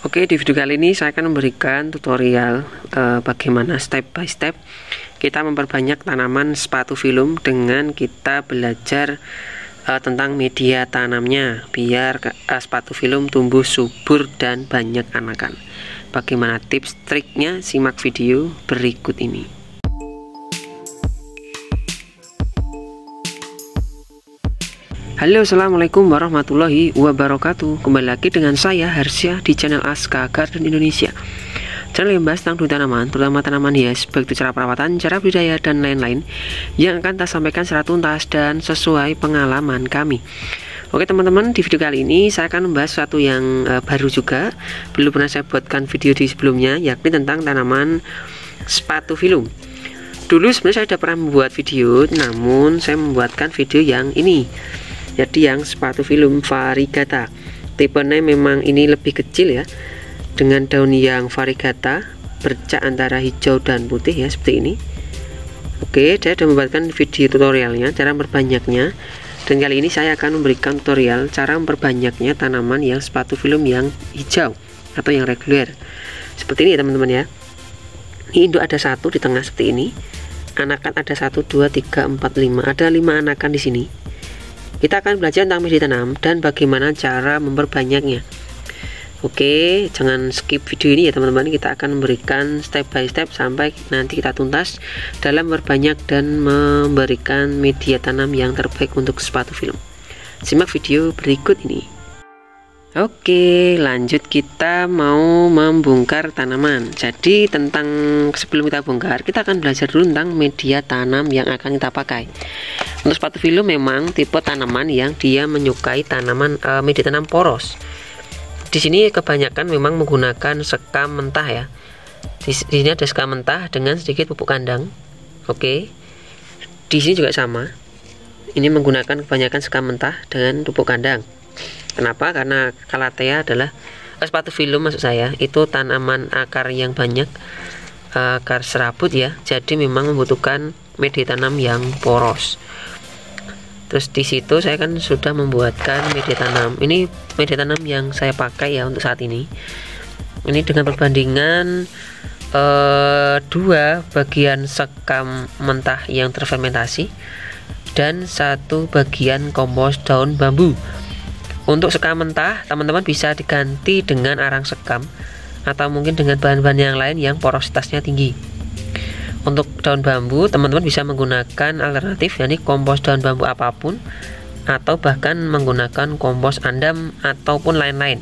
Oke, di video kali ini saya akan memberikan tutorial bagaimana step by step kita memperbanyak tanaman sepatu filum dengan kita belajar tentang media tanamnya biar sepatu filum tumbuh subur dan banyak anakan. Bagaimana tips triknya, simak video berikut ini. Halo, assalamualaikum warahmatullahi wabarakatuh. Kembali lagi dengan saya Harsya di channel Aska Garden Indonesia, channel yang membahas tentang tanaman, terutama tanaman hias, baik itu cara perawatan, cara budidaya, dan lain-lain yang akan kita sampaikan secara tuntas dan sesuai pengalaman kami. Oke teman-teman, di video kali ini saya akan membahas sesuatu yang baru juga, belum pernah saya buatkan video di sebelumnya, yakni tentang tanaman sepatu filum. Dulu sebenarnya saya sudah pernah membuat video, namun saya membuatkan video yang ini, jadi yang sepatu filum variegata. Tipenya memang ini lebih kecil ya, dengan daun yang variegata, bercak antara hijau dan putih ya, seperti ini. Oke, saya sudah membuatkan video tutorialnya, cara memperbanyaknya. Dan kali ini saya akan memberikan tutorial cara memperbanyaknya tanaman yang sepatu filum yang hijau atau yang reguler. Seperti ini ya teman-teman ya. Ini induk ada satu di tengah seperti ini. Anakan ada 1, 2, 3, 4, 5. Ada 5 anakan di sini. Kita akan belajar tentang media tanam dan bagaimana cara memperbanyaknya. Oke, jangan skip video ini ya teman-teman. Kita akan memberikan step by step sampai nanti kita tuntas dalam memperbanyak dan memberikan media tanam yang terbaik untuk sepatu filum. Simak video berikut ini. Oke, lanjut, kita mau membongkar tanaman. Jadi sebelum kita bongkar, kita akan belajar dulu tentang media tanam yang akan kita pakai. Untuk sepatu filum memang tipe tanaman yang dia menyukai tanaman media tanam poros. Di sini kebanyakan memang menggunakan sekam mentah ya. Di sini ada sekam mentah dengan sedikit pupuk kandang. Oke. Di sini juga sama. Ini menggunakan kebanyakan sekam mentah dengan pupuk kandang. Kenapa? Karena Calathea adalah sepatu filum, maksud saya itu tanaman akar yang banyak, akar serabut ya. Jadi memang membutuhkan media tanam yang poros. Terus di situ saya kan sudah membuatkan media tanam. Ini media tanam yang saya pakai ya untuk saat ini. Ini dengan perbandingan 2 bagian sekam mentah yang terfermentasi dan 1 bagian kompos daun bambu. Untuk sekam mentah teman-teman bisa diganti dengan arang sekam atau mungkin dengan bahan-bahan yang lain yang porositasnya tinggi. Untuk daun bambu teman-teman bisa menggunakan alternatif, yakni kompos daun bambu apapun atau bahkan menggunakan kompos andam ataupun lain-lain.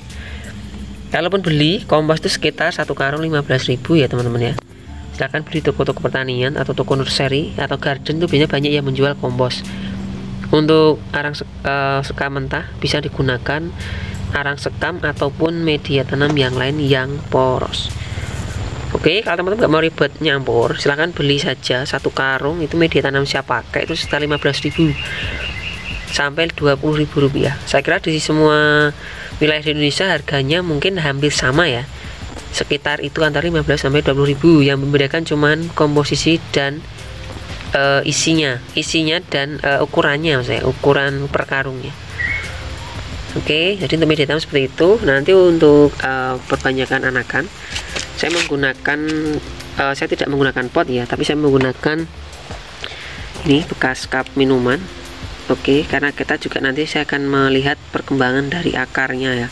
Kalaupun beli kompos itu sekitar 1 karung 15.000 ya teman-teman ya. Silahkan beli toko-toko pertanian atau toko nursery atau garden, itu biasanya banyak yang menjual kompos. Untuk arang sekam mentah bisa digunakan arang sekam ataupun media tanam yang lain yang poros. Oke, kalau teman-teman nggak mau ribet nyampur, silahkan beli saja 1 karung itu media tanam saya pakai itu sekitar 15.000 sampai 20.000 rupiah. Saya kira di semua wilayah di Indonesia harganya mungkin hampir sama ya, sekitar itu antara 15 sampai 20.000. Yang membedakan cuman komposisi dan isinya dan ukurannya, maksudnya ukuran per karungnya. Oke, jadi untuk media tanam seperti itu. Nanti untuk perbanyakan anakan saya tidak menggunakan pot ya, tapi saya menggunakan ini bekas cup minuman. Oke, karena kita juga nanti saya akan melihat perkembangan dari akarnya ya,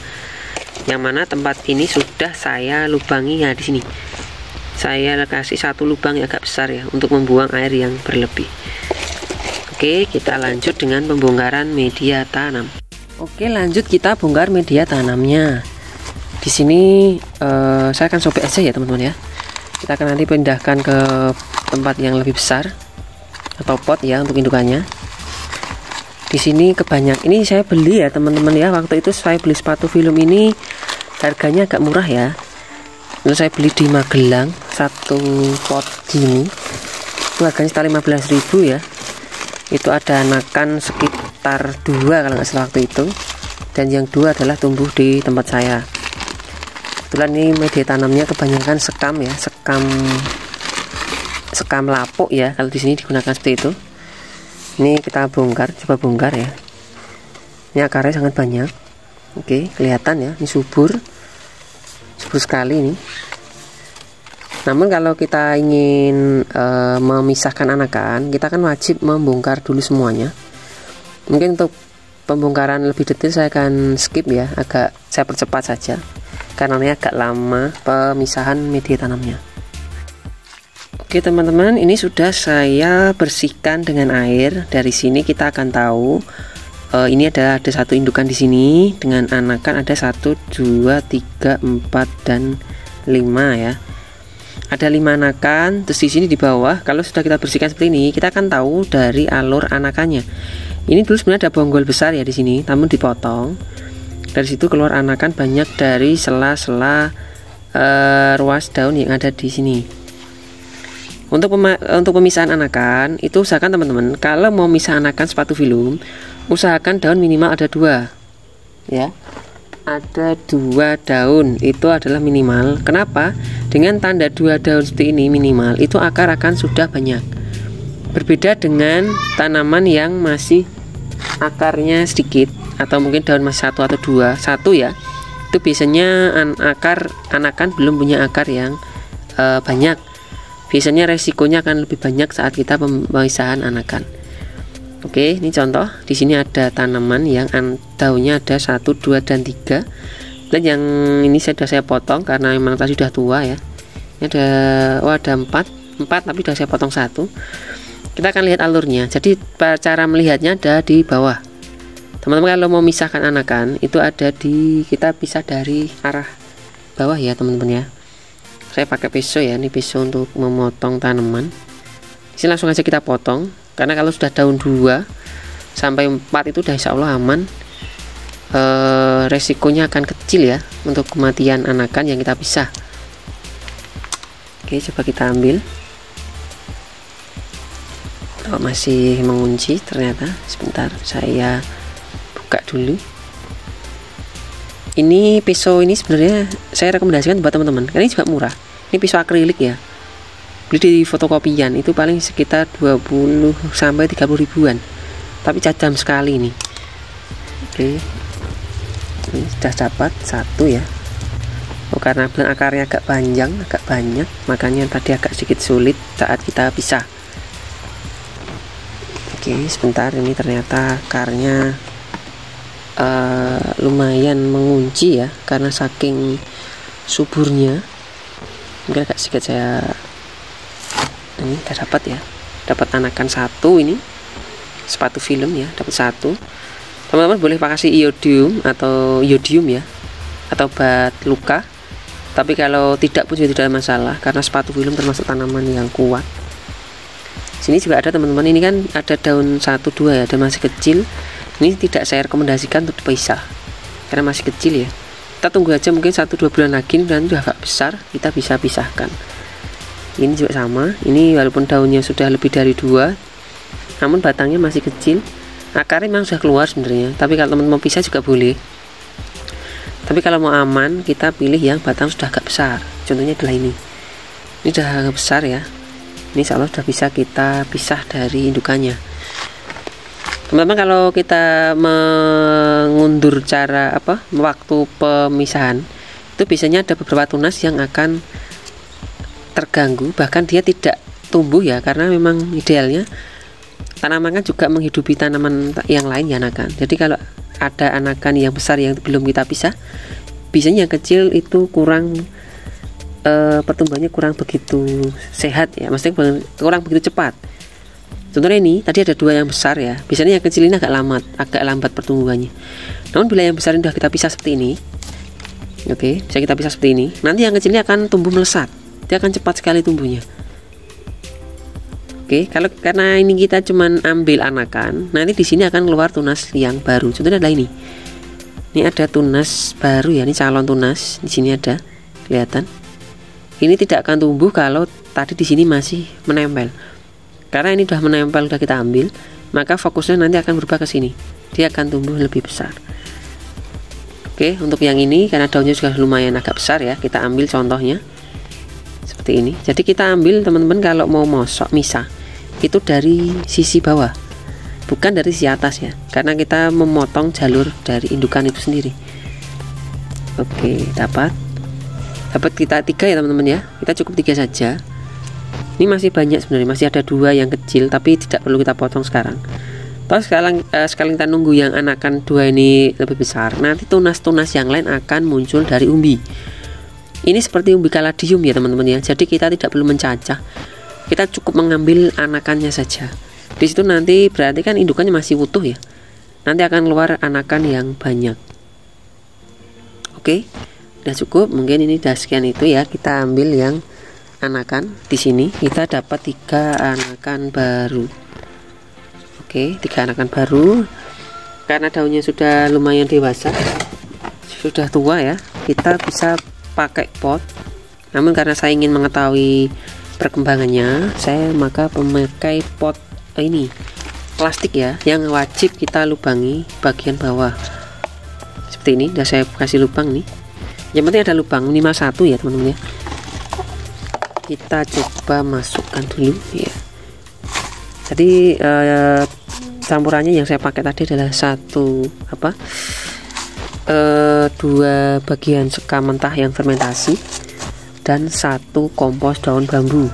yang mana tempat ini sudah saya lubangi ya. Di sini saya kasih 1 lubang yang agak besar ya untuk membuang air yang berlebih. Oke, kita lanjut dengan pembongkaran media tanam. Oke, lanjut kita bongkar media tanamnya. Di sini saya akan sobek aja ya teman-teman ya. Kita akan nanti pindahkan ke tempat yang lebih besar atau pot ya untuk indukannya. Di sini ini saya beli ya teman-teman ya. Waktu itu saya beli sepatu filum ini harganya agak murah ya. Lalu saya beli di Magelang 1 pot gini itu harganya sekitar 15.000 ya. Itu ada anakan sekitar 2 kalau nggak salah waktu itu, dan yang 2 adalah tumbuh di tempat saya. Kebetulan ini media tanamnya kebanyakan sekam ya, sekam lapuk ya kalau di sini digunakan seperti itu. Ini kita bongkar, coba bongkar ya. Ini akarnya sangat banyak. Oke, kelihatan ya, ini subur subur sekali ini. Namun kalau kita ingin memisahkan anakan, kita kan wajib membongkar dulu semuanya. Mungkin untuk pembongkaran lebih detail saya akan skip ya, saya percepat saja karena ini agak lama pemisahan media tanamnya. Oke teman-teman, ini sudah saya bersihkan dengan air. Dari sini kita akan tahu ini ada satu indukan di sini dengan anakan ada 1, 2, 3, 4 dan 5 ya. Ada 5 anakan. Terus di sini di bawah kalau sudah kita bersihkan seperti ini, kita akan tahu dari alur anakannya. Ini dulu sebenarnya ada bonggol besar ya di sini, namun dipotong. Dari situ keluar anakan banyak dari sela-sela ruas daun yang ada di sini. Untuk pemisahan anakan itu usahakan teman-teman kalau mau misah anakan sepatu filum, usahakan daun minimal ada 2 ya. Ada 2 daun itu adalah minimal. Kenapa? Dengan tanda 2 daun seperti ini minimal, itu akar akan sudah banyak. Berbeda dengan tanaman yang masih akarnya sedikit atau mungkin daun masih 1 atau 2, 1 ya. Itu biasanya anakan belum punya akar yang banyak. Biasanya resikonya akan lebih banyak saat kita pemisahan anakan. Oke, ini contoh. Di sini ada tanaman yang daunnya ada 1, 2 dan 3. Dan yang ini sudah saya potong karena memang tadi sudah tua ya. Ini ada 4 tapi sudah saya potong 1. Kita akan lihat alurnya. Jadi cara melihatnya ada di bawah. Teman-teman kalau mau misahkan anakan itu ada kita pisah dari arah bawah ya teman-teman ya. Saya pakai pisau ya, ini pisau untuk memotong tanaman. Ini langsung aja kita potong karena kalau sudah daun 2 sampai 4 itu udah insya Allah aman. Resikonya akan kecil ya untuk kematian anakan yang kita pisah. Oke, coba kita ambil. Oh, masih mengunci ternyata. Sebentar, saya buka dulu. Ini pisau ini sebenarnya saya rekomendasikan buat teman-teman karena ini juga murah. Ini pisau akrilik ya, beli di fotokopian itu paling sekitar 20 sampai 30 ribuan, tapi tajam sekali ini. Oke, ini sudah dapat 1 ya. Karena akarnya agak panjang, agak banyak, makanya tadi agak sedikit sulit saat kita pisah. Oke, sebentar, ini ternyata akarnya lumayan mengunci ya karena saking suburnya. Mungkin agak sedikit saya ini udah dapat ya, dapat anakan 1 ini sepatu film ya, dapat 1. Teman-teman boleh pakai iodium ya atau bat luka, tapi kalau tidak pun juga tidak ada masalah karena sepatu film termasuk tanaman yang kuat. Sini juga ada teman-teman, ini kan ada daun 1, 2 ya, dan masih kecil. Ini tidak saya rekomendasikan untuk dipisah karena masih kecil ya. Kita tunggu aja mungkin 1-2 bulan lagi dan sudah agak besar, kita bisa pisahkan. Ini juga sama, ini walaupun daunnya sudah lebih dari 2 namun batangnya masih kecil. Akarnya memang sudah keluar sebenarnya, tapi kalau teman-teman mau pisah juga boleh. Tapi kalau mau aman kita pilih yang batang sudah agak besar. Contohnya adalah ini sudah agak besar ya. Ini insya Allah sudah bisa kita pisah dari indukannya. Teman-teman kalau kita mengundur waktu pemisahan itu biasanya ada beberapa tunas yang akan terganggu, bahkan dia tidak tumbuh ya, karena memang idealnya tanaman kan juga menghidupi tanaman yang lain ya anakan. Jadi kalau ada anakan yang besar yang belum kita pisah, biasanya yang kecil itu kurang pertumbuhannya kurang begitu sehat ya, maksudnya kurang begitu cepat. Contohnya ini tadi ada 2 yang besar ya, biasanya yang kecil ini agak lambat pertumbuhannya. Namun bila yang besar ini sudah kita pisah seperti ini, oke, bisa kita pisah seperti ini, nanti yang kecil ini akan tumbuh melesat, dia akan cepat sekali tumbuhnya. Oke, karena ini kita cuman ambil anakan, nanti di sini akan keluar tunas yang baru. Contohnya adalah ini. Ini ada tunas baru ya, ini calon tunas di sini ada, kelihatan. Ini tidak akan tumbuh kalau tadi di sini masih menempel. Karena ini sudah menempel, sudah kita ambil, maka fokusnya nanti akan berubah ke sini. Dia akan tumbuh lebih besar. Oke, untuk yang ini karena daunnya sudah lumayan agak besar ya, kita ambil contohnya seperti ini. Jadi kita ambil teman-teman kalau mau misah itu dari sisi bawah, bukan dari sisi atas ya, karena kita memotong jalur dari indukan itu sendiri. Oke, dapat. dapat kita 3 ya teman-teman ya, kita cukup 3 saja. Ini masih banyak sebenarnya, masih ada 2 yang kecil tapi tidak perlu kita potong sekarang. Terus sekarang kita nunggu yang anakan 2 ini lebih besar, nanti tunas-tunas yang lain akan muncul dari umbi. Ini seperti umbi kaladium ya teman-teman ya, jadi kita tidak perlu mencacah, kita cukup mengambil anakannya saja. Di situ nanti berarti kan indukannya masih utuh ya, nanti akan keluar anakan yang banyak. Oke, udah cukup, mungkin ini udah sekian itu ya. Kita ambil yang anakan. Di sini kita dapat 3 anakan baru. Oke, 3 anakan baru. Karena daunnya sudah lumayan dewasa, sudah tua ya, kita bisa pakai pot. Namun karena saya ingin mengetahui perkembangannya, saya maka memakai pot ini plastik ya, yang wajib kita lubangi bagian bawah. Seperti ini, udah saya kasih lubang nih. Yang penting ada lubang minimal 1 ya teman-teman ya. Kita coba masukkan dulu ya. Jadi campurannya yang saya pakai tadi adalah 2 bagian sekam mentah yang fermentasi dan 1 kompos daun bambu.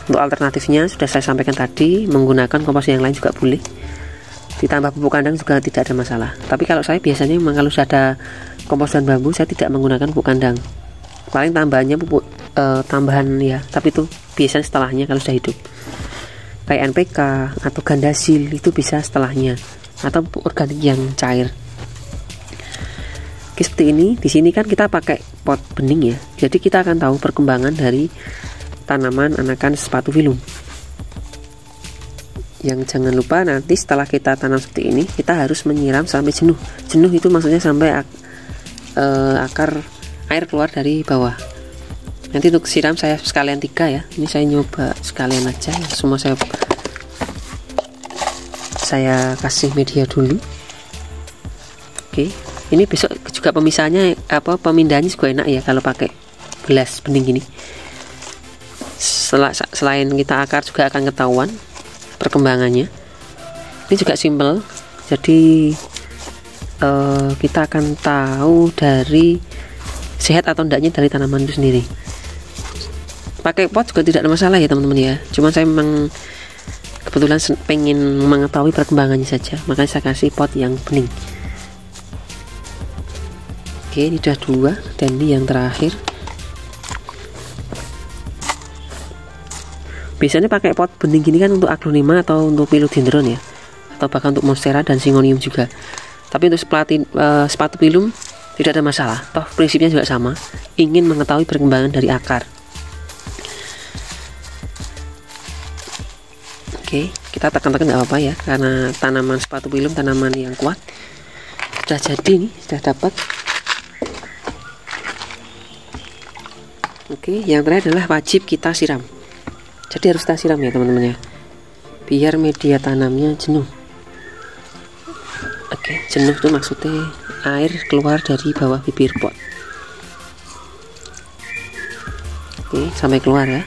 Untuk alternatifnya sudah saya sampaikan tadi, menggunakan kompos yang lain juga boleh. Ditambah pupuk kandang juga tidak ada masalah. Tapi kalau saya biasanya memang kalau sudah ada kompos dan bambu, saya tidak menggunakan pupuk kandang. Paling tambahannya pupuk tambahan ya, tapi itu biasanya setelahnya kalau sudah hidup. Kayak NPK atau Gandasil itu bisa setelahnya, atau pupuk organik yang cair. Oke, seperti ini. Di sini kan kita pakai pot bening ya, jadi kita akan tahu perkembangan dari tanaman anakan sepatu filum. Yang jangan lupa nanti setelah kita tanam seperti ini, kita harus menyiram sampai jenuh. Jenuh itu maksudnya sampai akar air keluar dari bawah. Nanti untuk siram saya sekalian 3 ya. Ini saya nyoba sekalian aja ya. Semua saya kasih media dulu. Oke, ini besok juga pemisahnya pemindahannya juga enak ya kalau pakai gelas bening gini. Selain kita akar juga akan ketahuan perkembangannya. Ini juga simple, jadi kita akan tahu dari sehat atau enggaknya dari tanaman itu sendiri. Pakai pot juga tidak ada masalah ya teman-teman ya, cuman saya memang kebetulan pengen mengetahui perkembangannya saja, makanya saya kasih pot yang bening. Oke, ini udah 2 dan ini yang terakhir. Biasanya pakai pot bening gini kan untuk aglonema atau untuk philodendron ya, atau bahkan untuk monstera dan syngonium juga. Tapi untuk sepatu filum tidak ada masalah, toh prinsipnya juga sama, ingin mengetahui perkembangan dari akar. Oke, kita tekan-tekan nggak apa-apa ya, karena tanaman sepatu filum tanaman yang kuat. Sudah jadi nih, sudah dapat. Oke, yang terakhir adalah wajib kita siram. Jadi harus kita siram ya teman-teman ya, biar media tanamnya jenuh. Oke, jenuh itu maksudnya air keluar dari bawah bibir pot. Oke, sampai keluar ya.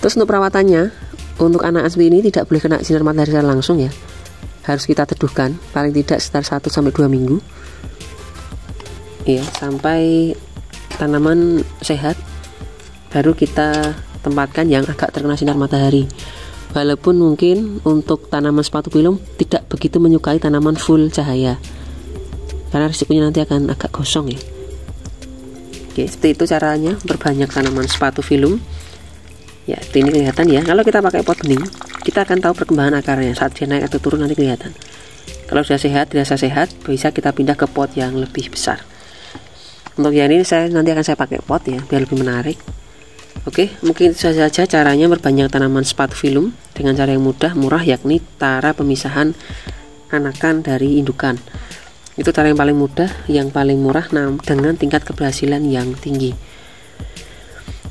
Terus untuk perawatannya, untuk anakan seperti ini tidak boleh kena sinar matahari secara langsung ya, harus kita teduhkan paling tidak sekitar 1-2 minggu ya, sampai tanaman sehat. Baru kita tempatkan yang agak terkena sinar matahari. Walaupun mungkin untuk tanaman sepatu filum tidak begitu menyukai tanaman full cahaya, karena risikonya nanti akan agak gosong ya. Oke, seperti itu caranya perbanyak tanaman sepatu filum. Ya, ini kelihatan ya. Kalau kita pakai pot bening, kita akan tahu perkembangan akarnya. Saat dia naik atau turun nanti kelihatan. Kalau sudah sehat, dirasa sehat, bisa kita pindah ke pot yang lebih besar. Untuk yang ini nanti akan saya pakai pot ya, biar lebih menarik. Oke, mungkin itu saja caranya memperbanyak tanaman sepatu filum dengan cara yang mudah, murah, yakni cara pemisahan anakan dari indukan. Itu cara yang paling mudah, yang paling murah, dengan tingkat keberhasilan yang tinggi.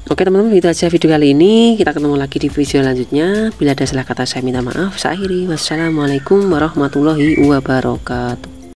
Oke teman-teman, itu aja video kali ini. Kita ketemu lagi di video selanjutnya. Bila ada salah kata saya minta maaf. Saya akhiri. Wassalamualaikum warahmatullahi wabarakatuh.